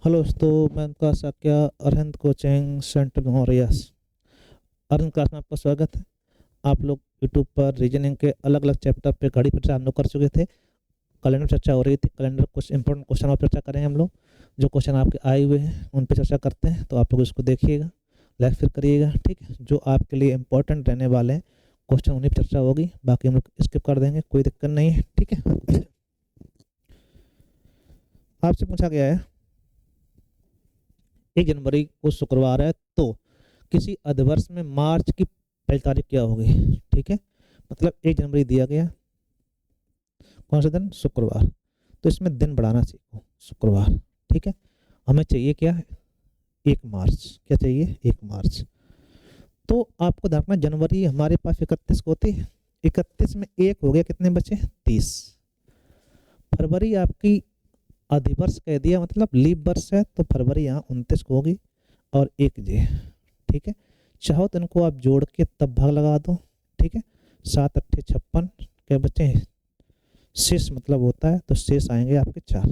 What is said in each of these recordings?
Hello दोस्तों, मैं उनका साक्या अरहंत कोचिंग सेंटर मौरियास। अरहंत क्लास में आपका स्वागत है। आप लोग यूट्यूब पर रीजनिंग के अलग अलग चैप्टर पे घड़ी पर हम लोग कर चुके थे। कैलेंडर चर्चा हो रही थी। कैलेंडर कुछ इंपॉर्टेंट क्वेश्चन और चर्चा करें हम लोग। जो क्वेश्चन आपके आए हुए हैं उन पर चर्चा करते हैं, तो आप लोग इसको देखिएगा, लाइक फिर करिएगा, ठीक है। जो आपके लिए इंपॉर्टेंट रहने वाले हैं क्वेश्चन उन्हीं पर चर्चा होगी, बाकी हम लोग स्किप कर देंगे, कोई दिक्कत नहीं है, ठीक है। आपसे पूछा गया है 1 जनवरी को शुक्रवार है, तो किसी अधिवर्ष में मार्च की पहली तारीख क्या होगी, ठीक है। मतलब 1 जनवरी दिया गया, कौन सा दिन, शुक्रवार, तो इसमें दिन बढ़ाना सीखो, शुक्रवार, ठीक है। हमें चाहिए क्या, 1 मार्च, क्या चाहिए, 1 मार्च। तो आपको ध्यान रखना, जनवरी हमारे पास 31 को होती है, 31 में एक हो गया, कितने बचे, 30। फरवरी आपकी अधिवर्ष कह दिया, मतलब लीप वर्ष है, तो फरवरी यहाँ 29 को होगी और 1 जे, ठीक है। चाहो तो इनको आप जोड़ के तब भाग लगा दो, ठीक है। 7 अट्ठे 56, क्या बचे, शेष मतलब होता है, तो शेष आएंगे आपके 4।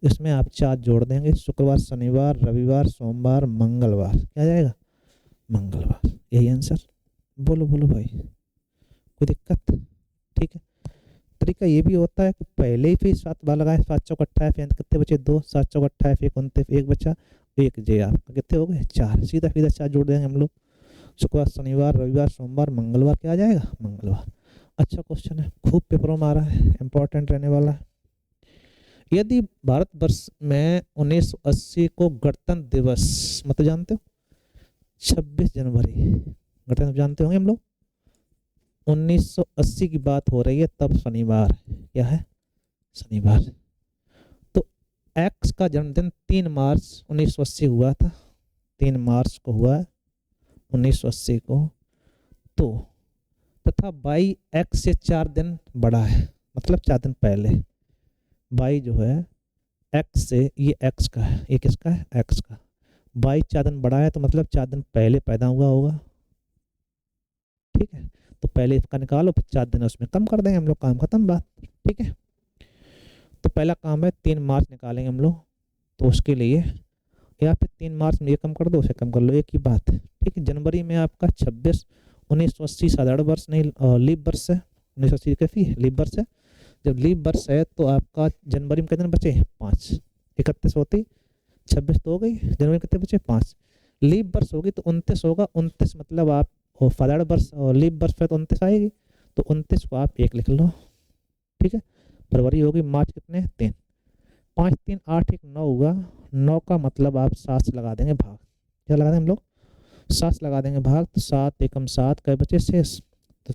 इसमें आप 4 जोड़ देंगे, शुक्रवार, शनिवार, रविवार, सोमवार, मंगलवार, क्या जाएगा, मंगलवार। यही आंसर। बोलो बोलो भाई, कोई दिक्कत, ठीक है। तरीका ये भी होता है कि पहले ही फिर 7 बार लगाए, 7 चौक 28, कितने बचे, 2, 7 चौक 28, 1 29, 1 बचा, 1 जे आपका कितने हो गए, 4। सीधा सीधा 4 जोड़ देंगे हम लोग, शुक्रवार, शनिवार, रविवार, सोमवार, मंगलवार, क्या आ जाएगा, मंगलवार। अच्छा क्वेश्चन है, खूब पेपरों में आ रहा है, इंपॉर्टेंट रहने वाला है। यदि भारतवर्ष में 1980 को गणतंत्र दिवस, मतलब जानते हो, 26 जनवरी गणतंत्र जानते होंगे हम लोग, 1980 की बात हो रही है, तब शनिवार, क्या है, शनिवार। तो एक्स का जन्मदिन 3 मार्च 1980 हुआ था, 3 मार्च को हुआ है 1980 को, तो तथा वाई एक्स से 4 दिन बड़ा है, मतलब 4 दिन पहले। वाई जो है एक्स से, ये एक्स का है, ये किसका है, एक्स का। वाई 4 दिन बड़ा है, तो मतलब 4 दिन पहले पैदा हुआ होगा, ठीक है। तो पहले इसका निकालो, फिर 4 दिन उसमें कम कर देंगे हम लोग, काम खत्म, बात, ठीक है। तो पहला काम है 3 मार्च निकालेंगे हम लोग, तो उसके लिए या फिर 3 मार्च में ये कम कर दो, उसे कम कर लो, एक ही बात है, ठीक है। जनवरी में आपका 1980 साधारण वर्ष नहीं, लीप वर्ष है, 1980 कैसी है, लीप वर्ष है। जब लीप वर्ष है तो आपका जनवरी में कितने दिन बचे, 5, 31 होती, 26 तो हो गई, जनवरी में कितने बचे, 5। लीप वर्ष होगी तो 29 होगा, 29 मतलब आप साधारण वर्ष लीप वर्ष है तो 29 आएगी, तो 29 को आप 1 लिख लो, ठीक है। फरवरी होगी, मार्च कितने, 3, 5 3 8 1 9 हुआ, 9 का मतलब आप 7 से लगा देंगे भाग, क्या लगा देंगे हम लोग, 7 से लगा देंगे भाग, तो 7 एकम 7, कई बचे शेष, तो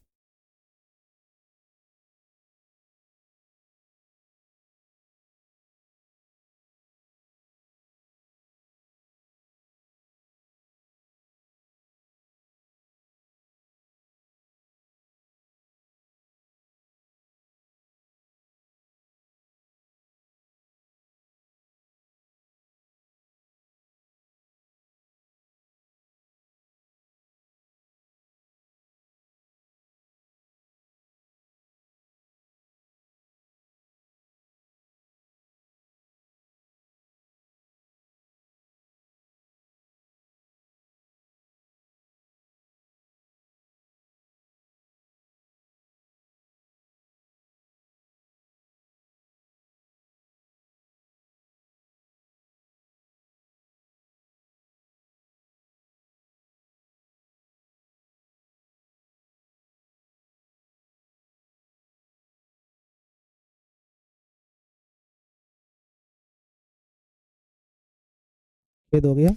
छेद हो गया,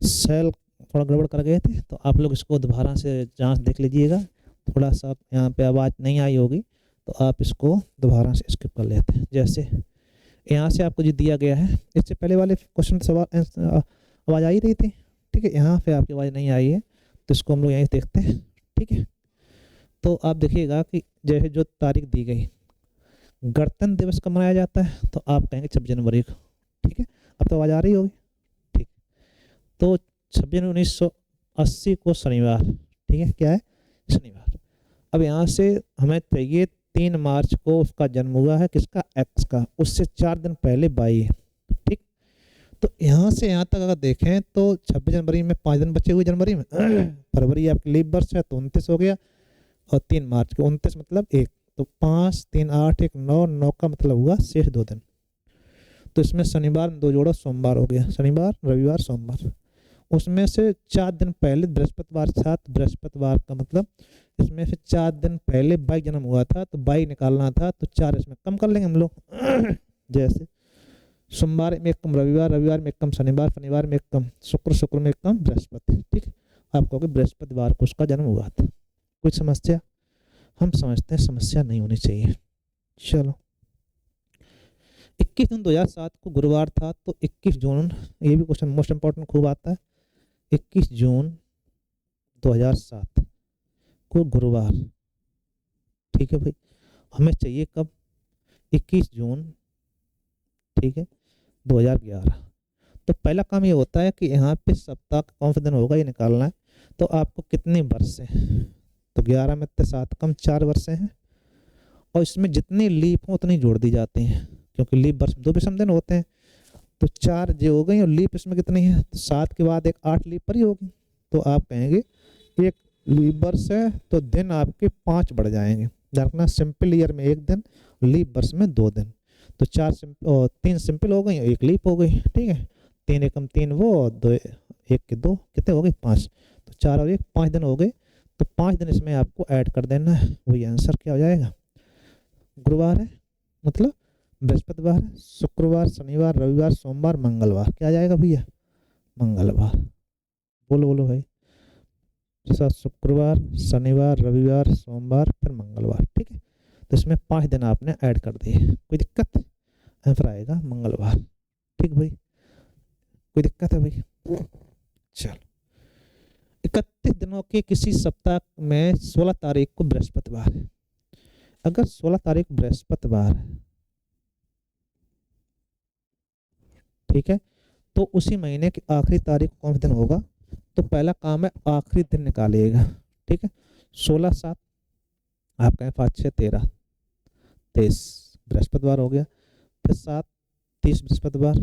सेल थोड़ा गड़बड़ कर गए थे, तो आप लोग इसको दोबारा से जांच देख लीजिएगा। थोड़ा सा यहाँ पे आवाज़ नहीं आई होगी, तो आप इसको दोबारा से स्किप कर लेते हैं। जैसे यहाँ से आपको जो दिया गया है, इससे पहले वाले क्वेश्चन सवाल आवाज़ आई रही थी, ठीक है। यहाँ पे आपकी आवाज़ नहीं आई है, तो इसको हम लोग यहीं देखते हैं, ठीक है। तो आप देखिएगा कि जैसे जो तारीख दी गई, गणतंत्र दिवस कब मनाया जाता है, तो आप कहेंगे 26 जनवरी को, ठीक है। अब तो आवाज़ आ रही होगी, ठीक। तो 26 जनवरी 1980 को शनिवार, ठीक है, क्या है, शनिवार। अब यहाँ से हमें चाहिए 3 मार्च को उसका जन्म हुआ है, किसका, एक्स का, उससे 4 दिन पहले 22 है, ठीक। तो यहाँ से यहाँ तक अगर देखें तो 26 जनवरी में 5 दिन बचे हुए जनवरी में फरवरी आपकी लीप वर्ष है तो 29 हो गया, और 3 मार्च को 29 मतलब 1, तो 5 3 8 1 9, 9 का मतलब हुआ शेष 2 दिन। तो इसमें शनिवार में 2 जोड़ो, सोमवार हो गया, शनिवार रविवार सोमवार। उसमें से 4 दिन पहले बृहस्पतिवार था, तो बृहस्पतिवार का मतलब इसमें से 4 दिन पहले 22 जन्म हुआ था तो 22 निकालना था, तो 4 इसमें कम कर लेंगे हम लोग जैसे सोमवार में 1 कम रविवार, रविवार में 1 कम शनिवार, शनिवार में 1 कम शुक्र, शुक्र में 1 कम बृहस्पति। ठीक है, आप कहोगे बृहस्पतिवार को उसका जन्म हुआ था। कुछ समस्या? हम समझते हैं समस्या नहीं होनी चाहिए। चलो 21 जून 2007 को गुरुवार था, तो 21 जून, ये भी क्वेश्चन मोस्ट इंपॉर्टेंट खूब आता है, 21 जून 2007 को गुरुवार। ठीक है भाई, हमें चाहिए कब? 21 जून, ठीक है 2011। तो पहला काम ये होता है कि यहाँ पे सप्ताह का कौन सा दिन होगा ये निकालना है। तो आपको कितने वर्ष हैं? तो 11 में 7 कम 4 वर्ष हैं, और इसमें जितनी लीप हो उतनी जोड़ दी जाती हैं, क्योंकि लीप वर्ष 2 विषम दिन होते हैं। तो 4 जो हो गई, और लीप इसमें कितनी है? तो 7 के बाद एक 8 लीप पर ही होगी। तो आप कहेंगे एक लीप वर्ष है तो दिन आपके 5 बढ़ जाएंगे। रखना सिंपल ईयर में 1 दिन, लीप वर्ष में 2 दिन। तो 3 सिंपल हो गई, 1 लीप हो गई। ठीक है, 3 एकम 3 वो, 2 1 के 2 कितने हो गए? 5। तो 4 और 1 5 दिन हो गए। तो 5 दिन इसमें आपको ऐड कर देना है, वही आंसर क्या हो जाएगा? गुरुवार है मतलब बृहस्पतिवार, शुक्रवार, शनिवार, रविवार, सोमवार, मंगलवार। क्या आ जाएगा भैया? मंगलवार। बोलो बोलो भाई। शुक्रवार, शनिवार, रविवार, सोमवार, फिर मंगलवार। ठीक है, तो इसमें 5 दिन आपने ऐड कर दिए। कोई दिक्कत? आंसर आएगा मंगलवार। ठीक भाई, कोई दिक्कत है भाई? चलो 31 दिनों के किसी सप्ताह में 16 तारीख को बृहस्पतिवार है। अगर 16 तारीख बृहस्पतिवार है, ठीक है, तो उसी महीने की आखिरी तारीख कौन सा दिन होगा? तो पहला काम है आखिरी दिन निकालिएगा। ठीक है, 16 7 आप कहें 5 6 13 23 बृहस्पतिवार हो गया। फिर 7 30 बृहस्पतिवार,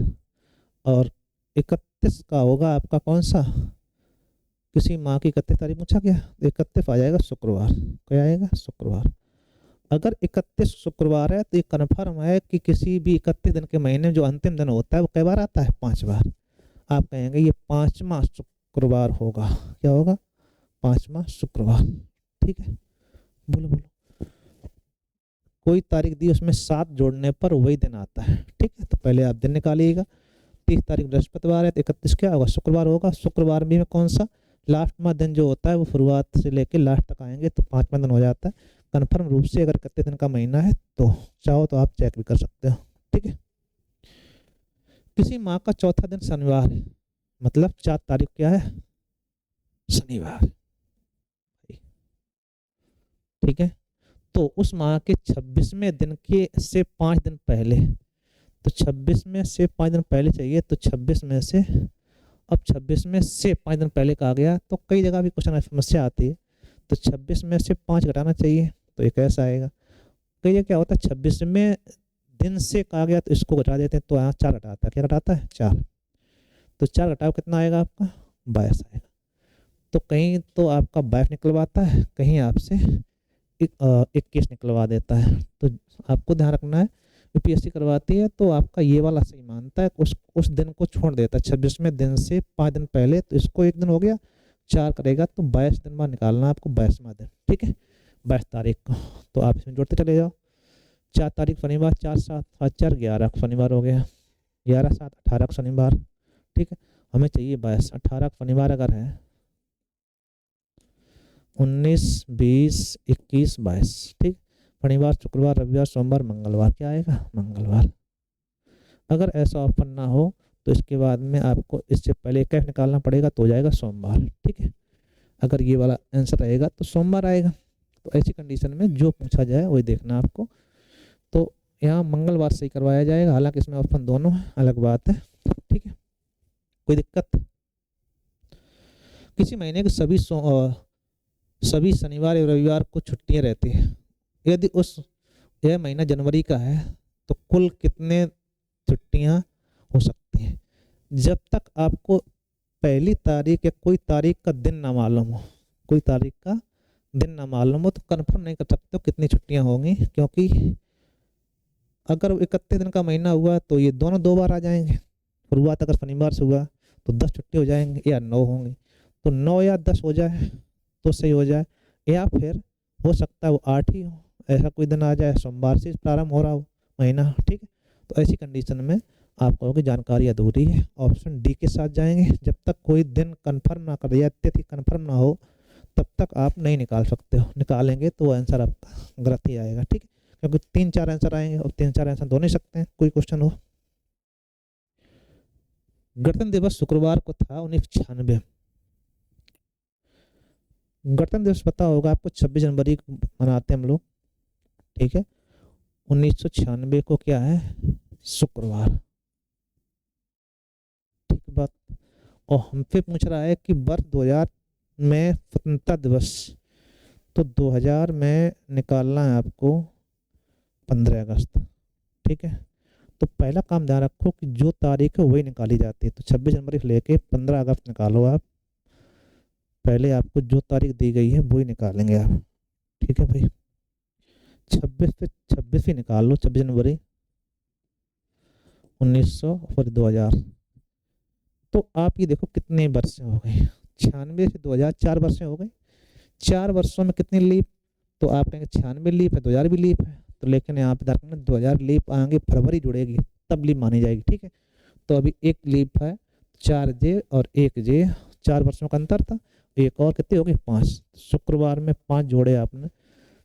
और 31 का होगा आपका कौन सा? किसी माह की 31 तारीख पूछा गया, 31 आ जाएगा शुक्रवार। क्या आएगा? शुक्रवार। अगर 31 शुक्रवार है तो ये कन्फर्म है कि किसी भी 31 दिन के महीने जो अंतिम दिन होता है वो कई बार आता है? 5 बार। आप कहेंगे ये 5वां शुक्रवार होगा। क्या होगा? 5वां शुक्रवार। ठीक है, बोलो बोलो। कोई तारीख दी, उसमें 7 जोड़ने पर वही दिन आता है। ठीक है, तो पहले आप दिन निकालिएगा। 30 तारीख बृहस्पतिवार है तो 31 क्या होगा? शुक्रवार होगा। शुक्रवार में कौन सा लास्ट में दिन जो होता है वो शुरुआत से लेकर लास्ट तक आएंगे, तो 5वां दिन हो जाता है कन्फर्म रूप से। अगर 31 दिन का महीना है तो चाहो तो आप चेक भी कर सकते हो। ठीक है, किसी माह का चौथा दिन शनिवार है, मतलब 4 तारीख क्या है? शनिवार। ठीक है, तो उस माह के 26वें दिन के से 5 दिन पहले, तो 26 में से 5 दिन पहले चाहिए, तो 26 में से, अब 26 में से 5 दिन पहले का आ गया तो कई जगह भी क्वेश्चन समस्या आती है। तो 26 में से 5 घटाना चाहिए, तो एक ऐसा आएगा। कई जगह क्या होता है 26वें दिन से कहा गया तो इसको घटा देते हैं, तो यहाँ 4 घटाता है। क्या घटाता है? 4। तो 4 घटाओ कितना आएगा आपका? 22 आएगा। तो कहीं तो आपका 22 निकलवाता है, कहीं आपसे 21 निकलवा देता है। तो आपको ध्यान रखना है, यूपीएससी करवाती है तो आपका ये वाला सही मानता है, उस दिन को छोड़ देता है। 26वें दिन से 5 दिन पहले, तो इसको 1 दिन हो गया, 4 करेगा तो 22 दिन बाद निकालना आपको 22वां दिन। ठीक है, 22 तारीख को। तो आप इसमें जोड़ते चले जाओ। 4 तारीख शनिवार, 4 7 7 4 11 शनिवार हो गया, 11 7 18 शनिवार। ठीक है, हमें चाहिए 22। 18 शनिवार अगर है, 19 20 21 22। ठीक, शनिवार, शुक्रवार, रविवार, सोमवार, मंगलवार। क्या आएगा? मंगलवार। अगर ऐसा ऑप्शन ना हो तो इसके बाद में आपको इससे पहले 21 निकालना पड़ेगा, तो हो जाएगा सोमवार। ठीक है, अगर ये वाला आंसर रहेगा तो सोमवार आएगा। तो ऐसी कंडीशन में जो पूछा जाए वही देखना आपको। तो यहाँ मंगलवार से ही करवाया जाएगा, हालांकि इसमें ऑप्शन दोनों है, अलग बात है। ठीक है, कोई दिक्कत? किसी महीने के सभी शनिवार और रविवार को छुट्टियां रहती है। यदि यह महीना जनवरी का है तो कुल कितने छुट्टियां हो सकती हैं? जब तक आपको पहली तारीख या कोई तारीख का दिन ना मालूम हो, कोई तारीख का दिन ना मालूम हो, तो कंफर्म नहीं कर सकते हो कितनी छुट्टियां होंगी, क्योंकि अगर 31 दिन का महीना हुआ तो ये दोनों 2 बार आ जाएंगे। शुरुआत अगर शनिवार से हुआ तो 10 छुट्टी हो जाएंगे या 9 होंगी, तो 9 या 10 हो जाए तो सही हो जाए, या फिर हो सकता है वो 8 ही हो, ऐसा कोई दिन आ जाए सोमवार से प्रारंभ हो रहा हो महीना, ठीक है। तो ऐसी कंडीशन में आप कहोगे जानकारी अधूरी है, ऑप्शन डी के साथ जाएंगे। जब तक कोई दिन कंफर्म ना कर या तिथि कंफर्म ना हो तब तक आप नहीं निकाल सकते हो, निकालेंगे तो आंसर आपका गलत ही आएगा, ठीक है, क्योंकि 3-4 आंसर आएंगे और 3-4 आंसर दो नहीं सकते हैं, कोई क्वेश्चन हो। गणतंत्र दिवस शुक्रवार को था 1996। गणतंत्र दिवस पता होगा आपको, 26 जनवरी को मनाते हैं हम लोग, ठीक है। 1996 को क्या है, शुक्रवार, ठीक बात। और हमसे पूछ रहा है कि वर्ष 2000 में स्वतंत्रता दिवस, तो 2000 में निकालना है आपको 15 अगस्त, ठीक है। तो पहला काम ध्यान रखो कि जो तारीख है वही निकाली जाती है, तो 26 जनवरी से लेके 15 अगस्त निकालो आप, पहले आपको जो तारीख दी गई है वही निकालेंगे आप, ठीक है भाई। 26 से 26 ही निकाल लो, 26 जनवरी 1900 और 2000, तो आप ये देखो कितने वर्ष हो गए, 96 से 2000 4 वर्ष हो गए। 4 वर्षों में कितनी लीप, तो आप कहेंगे 96 लीप है, 2000 भी लीप है, तो लेकिन यहाँ पे रखना 2000 लीप आएंगे, फरवरी जुड़ेगी तब लीप मानी जाएगी, ठीक है। तो अभी एक लीप है, 4J और 1J, 4 वर्षों का अंतर था, एक और कितनी हो गई 5, शुक्रवार में 5 जोड़े आपने,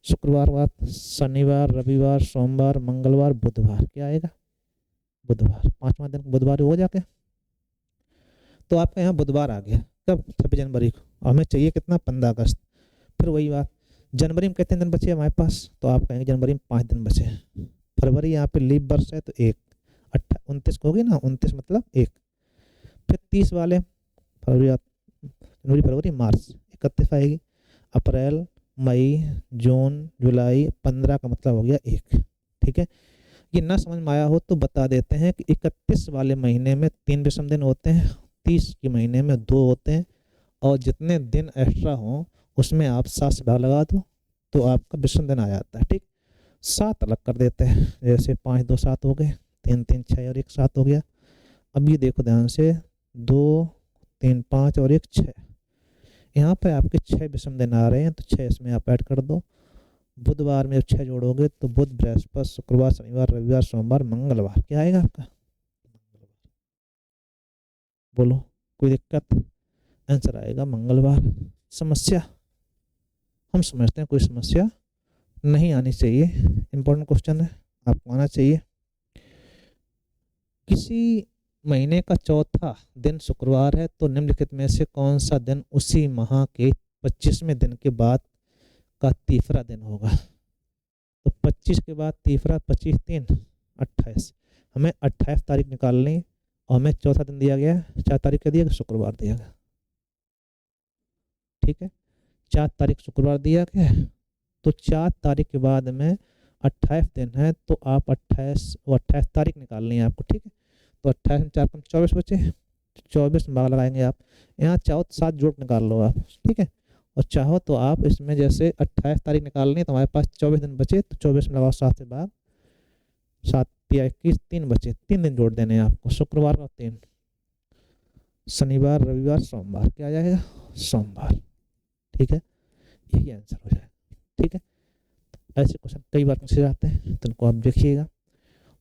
शुक्रवार बाद शनिवार, रविवार, सोमवार, मंगलवार, बुधवार, क्या आएगा बुधवार, 5वां दिन बुधवार हो जाके, तो आपका यहाँ बुधवार आ गया, कब 26 जनवरी को, और हमें चाहिए कितना 15 अगस्त। फिर वही बात, जनवरी में कितने दिन बचे हमारे पास, तो आप कहेंगे जनवरी में 5 दिन बचे, फरवरी यहाँ पे लीप वर्ष है तो 1, 29 को होगी ना, 29 मतलब 1, फिर 30 वाले फरवरी, जनवरी, फरवरी, मार्च 31 आएगी, अप्रैल, मई, जून, जुलाई, 15 का मतलब हो गया 1, ठीक है। ये ना समझ में आया हो तो बता देते हैं कि 31 वाले महीने में 3 विषम दिन होते हैं, 30 के महीने में 2 होते हैं, और जितने दिन एक्स्ट्रा हों उसमें आप 7 से भाग लगा दो तो आपका विषम दिन आ जाता है, ठीक। 7 अलग कर देते हैं, जैसे 5 2 7 हो गए, 3 3 6 और 1 7 हो गया। अब ये देखो ध्यान से, 2 3 5 और 1 6, यहाँ पर आपके 6 विषम दिन आ रहे हैं, तो 6 इसमें आप ऐड कर दो। बुधवार में जब 6 जोड़ोगे तो बुध, बृहस्पति, शुक्रवार, शनिवार, रविवार, सोमवार, मंगलवार, क्या आएगा आपका, बोलो कोई दिक्कत, आंसर आएगा मंगलवार। समस्या, हम समझते हैं कोई समस्या नहीं आनी चाहिए, इंपॉर्टेंट क्वेश्चन है, आपको आना चाहिए। किसी महीने का चौथा दिन शुक्रवार है तो निम्नलिखित में से कौन सा दिन उसी माह के 25वें दिन के बाद का तीसरा दिन होगा, तो 25 के बाद तीसरा, 25 3 28, हमें 28 तारीख निकालनी, और हमें चौथा दिन दिया गया, 4 तारीख का दिया गया, शुक्रवार दिया गया, ठीक है। 4 तारीख शुक्रवार दिया गया, तो 4 तारीख के बाद में 28 दिन है, तो आप 28 तारीख निकालनी है आपको, ठीक है। तो 28 में 4 कम 24 बचे, 24 में भाग लगाएंगे आप, यहाँ चाहो तो 7 जोड़ निकाल लो आप, ठीक है। और चाहो तो आप इसमें जैसे 28 तारीख निकालनी है तो हमारे पास 24 दिन बचे, तो 24 में लगाओ 7 से भाग, 7 या 21, 3 बचे, 3 दिन जोड़ देने हैं आपको, शुक्रवार का 3, शनिवार, रविवार, सोमवार, क्या आ जाएगा सोमवार, ठीक है। यही आंसर हो जाएगा, ठीक है। ऐसे क्वेश्चन कई बार पूछे जाते हैं, तो उनको आप देखिएगा,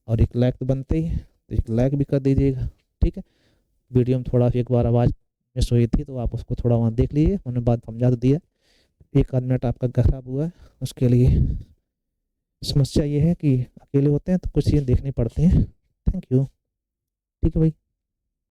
और एक लाइक तो बनते ही है, तो एक लाइक भी कर दीजिएगा, ठीक है। वीडियो में थोड़ा एक बार आवाज़ मिस हुई थी तो आप उसको थोड़ा वहाँ देख लीजिए, मैंने बात समझा तो दिया, 1 आध मिनट आपका खराब हुआ है, उसके लिए समस्या ये है कि अकेले होते हैं तो कुछ चीज़ें देखनी पड़ती हैं। थैंक यू, ठीक है भाई।